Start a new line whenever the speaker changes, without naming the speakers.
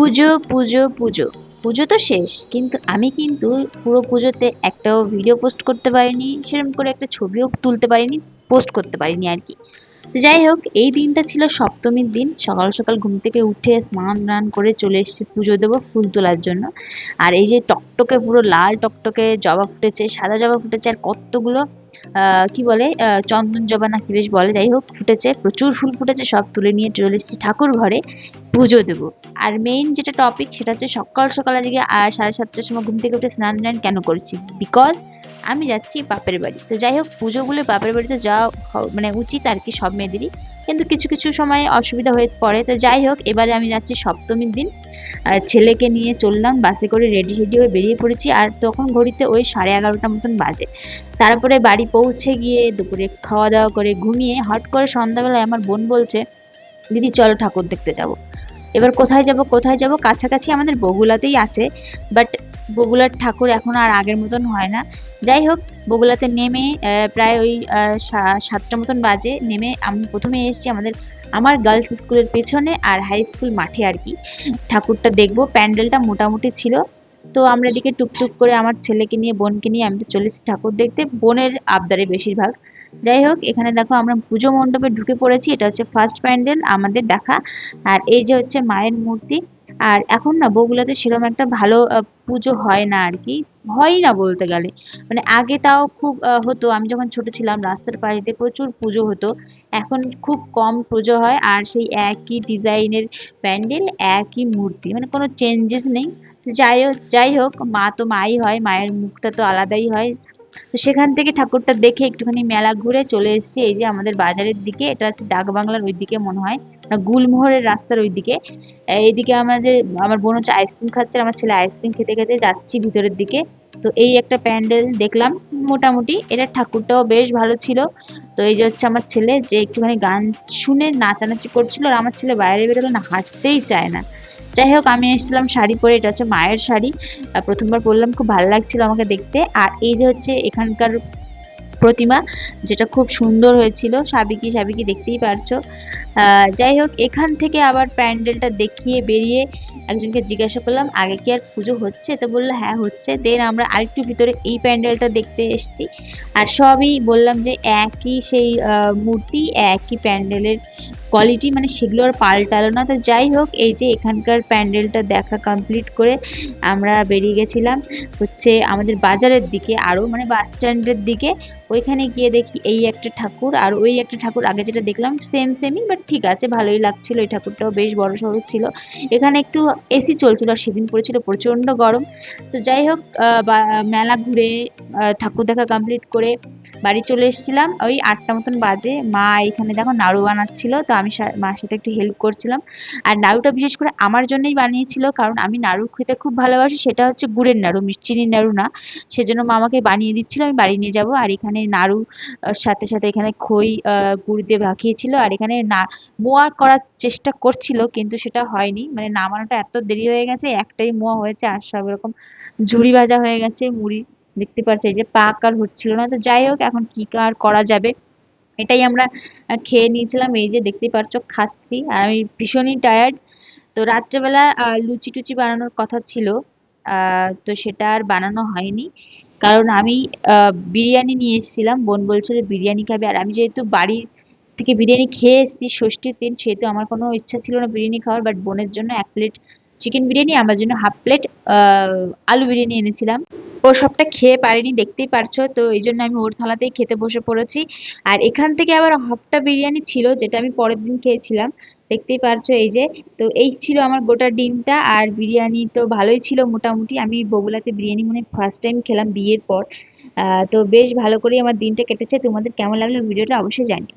পুজো পুজো পুজো পুজো তো শেষ, কিন্তু আমি কিন্তু পুরো পুজোতে একটাও ভিডিও পোস্ট করতে পারিনি, সেরকম করে একটা ছবিও তুলতে পারিনি, পোস্ট করতে পারিনি আর কি। তো যাই হোক, এই দিনটা ছিল সপ্তমীর দিন। সকাল সকাল ঘুম থেকে উঠে স্নান টান করে চলে এসেছি পুজো দেবো ফুল তোলার জন্য। আর এই যে টকটকে পুরো লাল টকটকে জবা ফুটেছে, সাদা জবা ফুটেছে, আর কতগুলো কি বলে চন্দন জবা না কি বেশ বলে, যাই হোক ফুটেছে, প্রচুর ফুল ফুটেছে, সব তুলে নিয়ে চলে এসেছি ঠাকুর ঘরে পুজো দেবো। আর মেইন যেটা টপিক সেটা হচ্ছে সকাল সকাল আজকে 7:30টার সময় ঘুম থেকে উঠে স্নান টান কেন করেছি, বিকজ আমি যাচ্ছি বাপের বাড়ি। তো যাই হোক, পুজো বলে বাপের বাড়িতে যাওয়া মানে উচিত আর কি সব মেয়েদেরই, কিন্তু কিছু কিছু সময় অসুবিধা হয়ে পড়ে। তো যাই হোক, এবারে আমি যাচ্ছি সপ্তমীর দিন। ছেলেকে নিয়ে চললাম বাসে করে, রেডি রেডি হয়ে বেরিয়ে পড়েছি। আর তখন ঘড়িতে ওই 11:30 মতন বাজে। তারপরে বাড়ি পৌঁছে গিয়ে দুপুরে খাওয়া দাওয়া করে ঘুমিয়ে হট করে সন্ধ্যাবেলায় আমার বোন বলছে, দিদি চলো ঠাকুর দেখতে যাব। এবার কোথায় যাব কোথায় যাব, কাছাকাছি আমাদের বগুলাতেই আছে, বাট বগুলার ঠাকুর এখন আর আগের মতন হয় না। যাই হোক, বগুলাতে নেমে প্রায় ওই 7টা মতন বাজে। নেমে আমি প্রথমে এসেছি আমার গার্লস স্কুলের পেছনে আর হাই স্কুল মাঠে আর কি, ঠাকুরটা দেখবো। প্যান্ডেলটা মোটামুটি ছিল। তো আমরা এদিকে টুকটুক করে আমার ছেলেকে নিয়ে বোনকে নিয়ে আমি তো চলেছি ঠাকুর দেখতে, বোনের আবদারে বেশিরভাগ। যাই হোক, এখানে দেখো আমরা পুজো মণ্ডপে ঢুকে পড়েছি, এটা হচ্ছে ফার্স্ট প্যান্ডেল আমাদের দেখা। আর এই যে হচ্ছে মায়ের মূর্তি। আর এখন না বগুলাতে সেরকম একটা ভালো পুজো হয় না আর কি, হয়ই না বলতে গেলে। মানে আগে তাও খুব হতো, আমি যখন ছোট ছিলাম রাস্তার পাড়িতে প্রচুর পুজো হতো। এখন খুব কম পুজো হয়, আর সেই একই ডিজাইনের প্যান্ডেল, একই মূর্তি, মানে কোনো চেঞ্জেস নেই। যাই হোক, মা তো মাই হয়, মায়ের মুখটা তো আলাদাই হয়। তো সেখান থেকে ঠাকুরটা দেখে একটুখানি মেলা ঘুরে চলে এসেছি এই যে আমাদের বাজারের দিকে, এটা হচ্ছে ডাক বাংলার ওই দিকে মনে হয়, না গুলমোহরের রাস্তার ওই দিকে। এইদিকে আমার বোন হচ্ছে আইসক্রিম খাচ্ছে, আর আমার ছেলে আইসক্রিম খেতে খেতে যাচ্ছি ভিতরের দিকে। তো এই একটা প্যান্ডেল দেখলাম, মোটামুটি এটা ঠাকুরটাও বেশ ভালো ছিল। তো এই যে হচ্ছে আমার ছেলে, যে একটুখানি গান শুনে নাচানাচি করছিল, আর আমার ছেলে বাইরে বেরোলে না হাঁটতেই চায় না। যাই হোক, আমি এসেছিলাম শাড়ি পরে, এটা হচ্ছে মায়ের শাড়ি। প্রথমবার পরলাম, খুব ভালো লাগছিল আমাকে দেখতে। আর এই যে হচ্ছে এখানকার প্রতিমা, যেটা খুব সুন্দর হয়েছিল, সাবিকি সাবিকি দেখতেই পারছো। যাই হোক, এখান থেকে আবার প্যান্ডেলটা দেখিয়ে বেরিয়ে একজনকে জিজ্ঞাসা করলাম আগে কি আর পুজো হচ্ছে, তো বললো হ্যাঁ হচ্ছে। দেন আমরা আরেকটু ভিতরে এই প্যান্ডেলটা দেখতে এসেছি। আর সবই বললাম যে একই সেই মূর্তি, একই প্যান্ডেলের কোয়ালিটি, মানে সেগুলো আর পাল্টালো না। তো যাই হোক, এই যে এখানকার প্যান্ডেলটা দেখা কমপ্লিট করে আমরা বেরিয়ে গেছিলাম হচ্ছে আমাদের বাজারের দিকে, আরো মানে বাস স্ট্যান্ডের দিকে। ওইখানে গিয়ে দেখি এই একটা ঠাকুর আর ওই একটা ঠাকুর, আগে যেটা দেখলাম সেম সেমই, বাট ঠিক আছে, ভালোই লাগছিল। এই ঠাকুরটাও বেশ বড় সড়ো ছিল। এখানে একটু এসি চলছিল, আর সেদিন পড়েছিল প্রচন্ড গরম। তো যাই হোক, মেলা ঘুরে ঠাকুর দেখা কমপ্লিট করে বাড়ি চলে এসেছিলাম ওই 8টা মতন বাজে। মা এখানে দেখো নাড়ু বানাচ্ছিল, তো আমি মার সাথে একটু হেল্প করছিলাম। আর নাড়ুটা বিশেষ করে আমার জন্যই বানিয়েছিল, কারণ আমি নাড়ু খেতে খুব ভালোবাসি। সেটা হচ্ছে গুড়ের নাড়ু, চিনির নাড়ু না। সেজন্য মা আমাকে বানিয়ে দিচ্ছিল, আমি বাড়ি নিয়ে যাব। আর এখানে নাড়ু সাথে সাথে এখানে খই গুড় দিয়ে মাখিয়েছিল। আর এখানে না মোয়া করার চেষ্টা করছিল, কিন্তু সেটা হয়নি, মানে নামানোটা এত দেরি হয়ে গেছে, একটাই মোয়া হয়েছে, আর সব এরকম ঝুড়ি ভাজা হয়ে গেছে মুড়ি। দেখতে পাচ্ছ এই যে পাক আর হচ্ছিল না। তো যাই হোক, এখন কি আর করা যাবে, এটাই আমরা খেয়ে নিয়েছিলাম। এই যে দেখতেই পাচ্ছ খাচ্ছি, আর আমি ভীষণই টায়ার্ড। তো রাত্রেবেলা লুচি টুচি বানানোর কথা ছিল, তো সেটা আর বানানো হয়নি, কারণ আমি বিরিয়ানি নিয়ে এসেছিলাম। বোন বলছিল বিরিয়ানি খাবে, আর আমি যেহেতু বাড়ি থেকে বিরিয়ানি খেয়ে এসেছি ষষ্ঠীর দিন, সেহেতু আমার কোনো ইচ্ছা ছিল না বিরিয়ানি খাওয়ার। বাট বোনের জন্য 1 প্লেট চিকেন বিরিয়ানি, আমার জন্য 1/2 প্লেট আলু বিরিয়ানি এনেছিলাম। ও সবটা খেয়ে পারেনি, দেখতেই পারছো। তো এই জন্য আমি ওর থালাতেই খেতে বসে পড়েছি। আর এখান থেকে আবার হাফটা বিরিয়ানি ছিল, যেটা আমি পরের দিন খেয়েছিলাম। দেখতেই পারছো এই যে। তো এই ছিল আমার গোটা ডিমটা। আর বিরিয়ানি তো ভালোই ছিল মোটামুটি। আমি বগুলাতে বিরিয়ানি মনে ফার্স্ট টাইম খেলাম বিয়ের পর। তো বেশ ভালো করেই আমার দিনটা কেটেছে। তোমাদের কেমন লাগলো ভিডিওটা অবশ্যই জানিও।